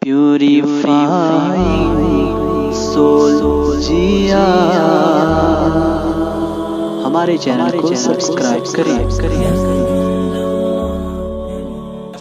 Purifying soul जिया। हमारे channel को subscribe करें।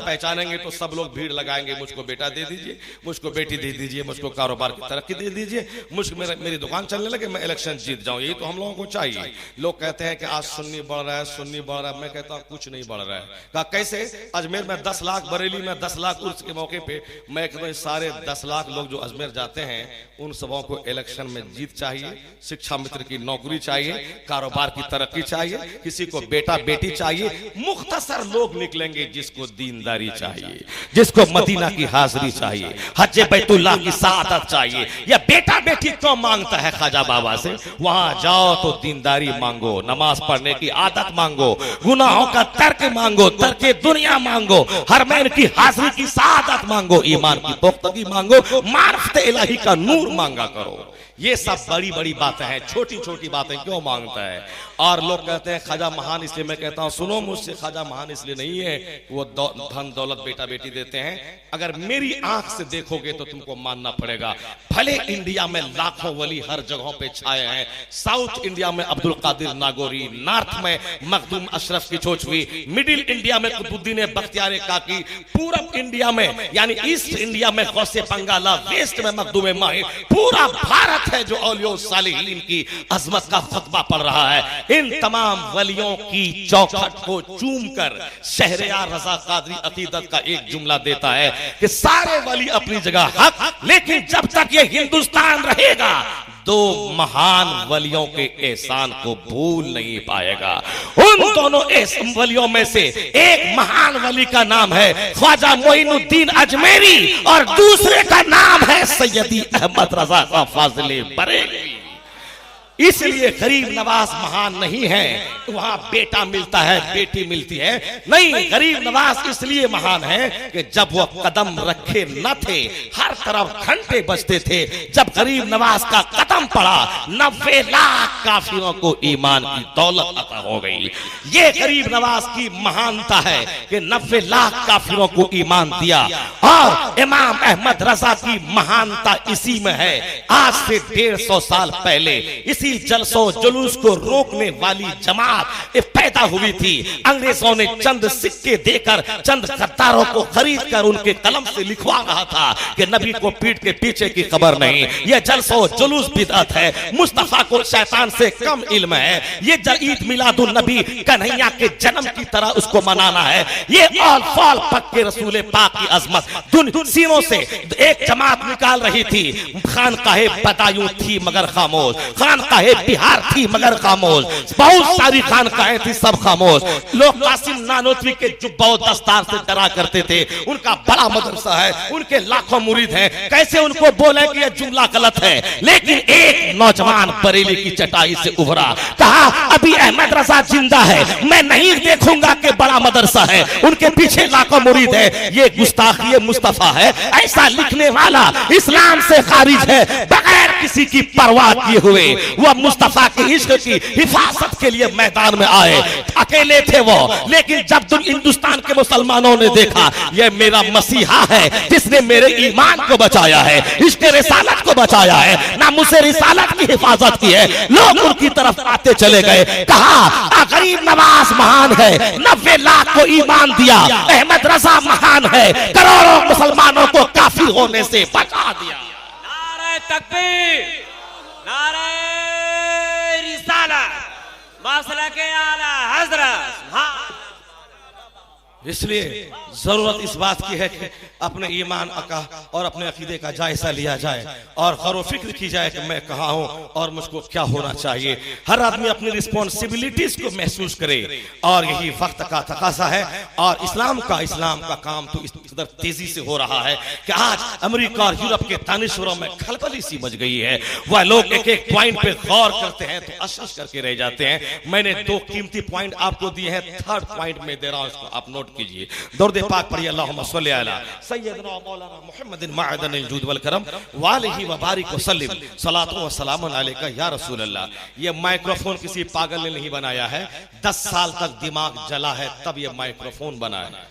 पहचानेंगे तो सब लोग भीड़ लगाएंगे, मुझको बेटा दे दीजिए, मुझको बेटी दे दीजिए, मुझको कारोबार की तरक्की दे दीजिए, मुझको मेरी दुकान चलने लगे, मैं इलेक्शन जीत जाऊं। यही तो हम लोगों को चाहिए। लोग कहते हैं कि आज सुन्नी बढ़ रहा है, सुन्नी बढ़ रहा है। मैं कहता हूं कुछ नहीं बढ़ रहा है। कहा कैसे? अजमेर में 10 लाख, बरेली में 10 लाख उर्स के मौके पे मैं कहता हूं सारे 10 लाख लोग जो अजमेर जाते हैं उन सबों को इलेक्शन में जीत चाहिए, शिक्षा मित्र की नौकरी चाहिए, कारोबार की तरक्की चाहिए, किसी को बेटा बेटी चाहिए। मुख्तसर लोग निकलेंगे जिसको दीनदारी चाहिए, जिसको मदीना की हाजिरी चाहिए, हज बैतुल्लाह की सादत चाहिए। या बेटा बेटी क्यों मांगता है ख्वाजा बाबा से? वहां जाओ तो दीनदारी मांगो, नमाज पढ़ने की आदत मांगो, गुनाहों का तर्क मांगो, तर्क दुनिया मांगो, हरमैन की हाजिरी की सादत मांगो, ईमान की पुख्तगी मांगो, मारिफत इलाही का नूर मांगा करो। ये सब बड़ी बड़ी बातें हैं, छोटी छोटी बातें क्यों मांगता है? और लोग कहते हैं ख्वाजा महान, इसलिए मैं कहता हूं सुनो मुझसे, ख्वाजा महान इसलिए नहीं है वो धन दौलत बेटा बेटी देते हैं। अगर मेरी आंख से देखोगे तो तुमको मानना पड़ेगा। भले इंडिया में लाखों वली हर जगहों पे छाए हैं। साउथ इंडिया में अब्दुल कादिर नागौरी, नॉर्थ में मखदूम अशरफ की चोचवी, मिडिल इंडिया में कुतुबुद्दीन बख्तियार काकी, पूरब इंडिया में यानी ईस्ट इंडिया में गौसे पंगाला, वेस्ट में मखदूम माहिर, पूरा भारत है जो औलियो सालिहीन की अजमत का खुतबा पढ़ रहा है। इन तमाम वलियों की चौखट को चूमकर शहरयार रजा कादरी अकीदत का एक जुमला देता है कि सारे वली अपनी जगह हक, लेकिन जब तक ये हिंदुस्तान रहेगा दो महान वलियों के एहसान को भूल नहीं पाएगा। उन दोनों वलियों में से एक महान वली का नाम है ख्वाजा मोइनुद्दीन अजमेरी और दूसरे का नाम है सैयदी अहमद रजा का फाजिले बरेलवी। इसलिए गरीब नवाज महान नहीं है वहां बेटा मिलता है बेटी मिलती है, नहीं, गरीब नवाज इसलिए महान है कि जब वो कदम रखे न थे हर तरफ घंटे बजते थे। जब गरीब नवाज का कदम पड़ा 90 लाख काफिरों को ईमान की दौलत अता हो गई। ये गरीब नवाज की महानता है कि 90 लाख काफिरों को ईमान दिया। और इमाम अहमद रजा की महानता इसी में है। आज से 150 साल पहले जलसों जुलूस को रोकने वाली जमात पैदा हुई थी। अंग्रेजों ने चंद सिक्के देकर चंद गद्दारों को खरीद कर उनके कलम से लिखवा रहा था कि नबी को पीठ के पीछे की खबर नहीं। यह जलसों जुलूस बिदअत है, मुस्तफा को शैतान से कम इल्म है। ये ईद मिलादुन नबी कन्हैया के जन्म की तरह उसको मनाना है। ये ऑल फॉल पक्के रसूल पाक की अजमत सीनों से एक जमात निकाल रही थी। खानकाहे बदायूं थी मगर खामोश, खानकाहे बिहार थी मगर खामोश, बहुत सारी खानकाहें थी सब खामोश। लोग कासिम नानोतवी के जुब्बा दस्तार से डरा करते थे। उनका बड़ा मदरसा है, उनके लाखों मुरीद हैं, कैसे उनको बोले कि यह जुमला गलत है। लेकिन एक नौजवान बरेली की चटाई से उभरा, कहा अभी अहमद रजा जिंदा है, मैं नहीं देखूंगा कि बड़ा मदरसा है, उनके पीछे लाखों मुरीद है। ये गुस्ताखी मुस्तफा है, ऐसा लिखने वाला इस्लाम से खारिज है। बगैर किसी की परवाह किए हुए वह मुस्तफा के इश्क की हिफाजत के लिए मैदान में आए। अकेले थे वो, लेकिन जब तुम हिंदुस्तान के मुसलमानों ने देखा यह मेरा मसीहा है जिसने मेरे ईमान को बचाया है, इश्क रिसालत को बचाया है, नामुस रिसालत की हिफाजत की है, लोग उनकी तरफ आते चले गए। कहा गरीब नवाज महान है, 90 लाख को ईमान दिया। अहमद रजा महान है, करोड़ों मुसलमानों को काफिर होने से बचा दिया। नारे तकबीर, नारे रिसालत, मसला के आला हजरत। इसलिए जरूरत इस बात की है कि अपने ईमान का और अपने अकीदे का जायजा लिया जाए और गौर फिक्र की जाए कि मैं कहाँ हूँ और मुझको क्या होना चाहिए। हर आदमी अपनी रिस्पॉन्सिबिलिटीज को महसूस करे और यही वक्त का तकाजा है। और इस्लाम का काम तो इस कदर तेजी से हो रहा है कि आज अमेरिका और यूरोप के दानिशवरों में खलबली सी मच गई है। वह लोग एक एक पॉइंट पे गौर करते हैं तो अशश करके रह जाते हैं। मैंने 2 कीमती पॉइंट आपको दिए हैं, 3rd पॉइंट में दे रहा हूं, इसको आप नोट कीजिए, दरूद पाक पढ़िए, अल्लाहुम्मा सल्ली अला सय्यदना मौलाना मुहम्मदिन मअदनिल जूद वल करम वालिही व बारिक व सल्लिम सलातो व सलामुन अलैका या रसूल अल्लाह। ये माइक्रोफोन किसी पागल ने नहीं बनाया है, 10 साल तक दिमाग जला है तब ये माइक्रोफोन बना है।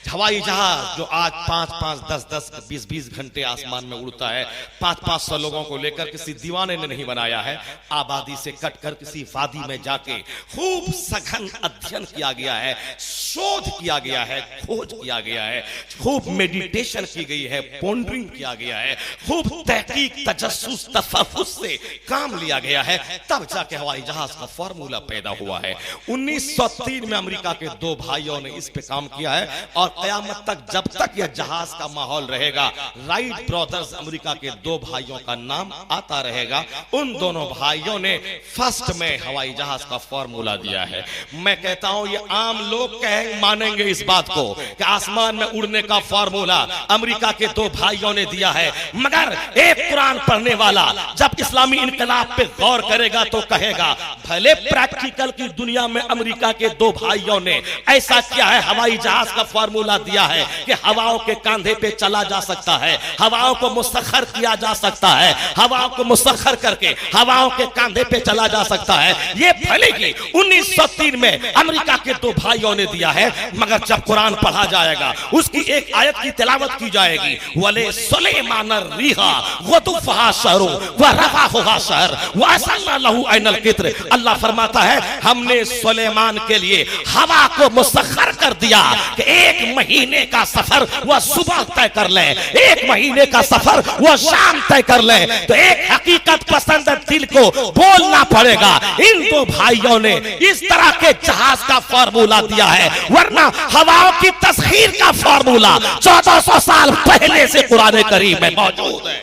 हवाई जहाज जो आज 5-5, 10-10, 20-20 घंटे आसमान में उड़ता है, 500-500 लोगों को लेकर किसी दीवाने ने नहीं बनाया है। आबादी से कटकर किसी वादी में जाके खूब सघन अध्ययन किया गया है, शोध किया गया है, खोज किया गया है, खूब मेडिटेशन की गई है, पॉन्डरिंग किया गया है, खूब तहकीक, तजस्सुस, तफहुस से काम लिया गया है, तब जाके हवाई जहाज का फार्मूला पैदा हुआ है। 1903 में अमेरिका के 2 भाइयों ने इस पे काम किया है और कयामत तक जब तक यह जहाज का माहौल रहेगा, राइट ब्रदर्स अमेरिका के 2 भाइयों का नाम आता रहेगा। उन दोनों भाइयों ने फर्स्ट में हवाई जहाज का फार्मूला दिया है। मैं कहता हूं ये आम लोग मानेंगे इस बात को कि आसमान में उड़ने का फार्मूला अमेरिका के 2 भाइयों ने दिया है, मगर एक कुरान पढ़ने वाला जब इस्लामी इनकलाब पे गौर करेगा तो कहेगा भले प्रैक्टिकल की दुनिया में अमेरिका के 2 भाइयों ने ऐसा किया है, हवाई जहाज का फार्मूला दिया है कि हवाओं के कांधे पे चला जा सकता है, हवाओं को मुसख्खर किया जा सकता है, हवाओं को मुसख्खर करके हवाओं के कांधे पे चला जा सकता है। ये भले ही 1903 में अमेरिका के 2 भाइयों ने दिया है, मगर जब कुरान पढ़ा जाएगा उसकी एक आयत की तिलावत की जाएगी, वले सुलेमान रिहा वतुफहा शहरु व रफाहुहा शहर व असल्ला लहु ऐनल कित्र। अल्लाह फरमाता है हमने सुलेमान के लिए हवा को मुसख्खर कर दिया कि 1 महीने का सफर वह सुबह तय कर ले, 1 महीने का सफर वह शाम तय कर ले। तो एक हकीकत पसंद दिल को बोलना पड़ेगा, इन 2 भाइयों ने इस तरह के जहाज का फार्मूला दिया है, वरना हवाओं की तस्खीर का फार्मूला 1400 साल पहले से कुरान करीम में मौजूद है।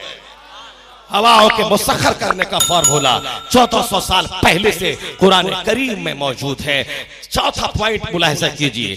हवाओं के मुसख्खर करने का फार्मूला 1400 साल पहले से कुरान करीम में मौजूद है। चौथा पॉइंट मुलाहिजा कीजिए।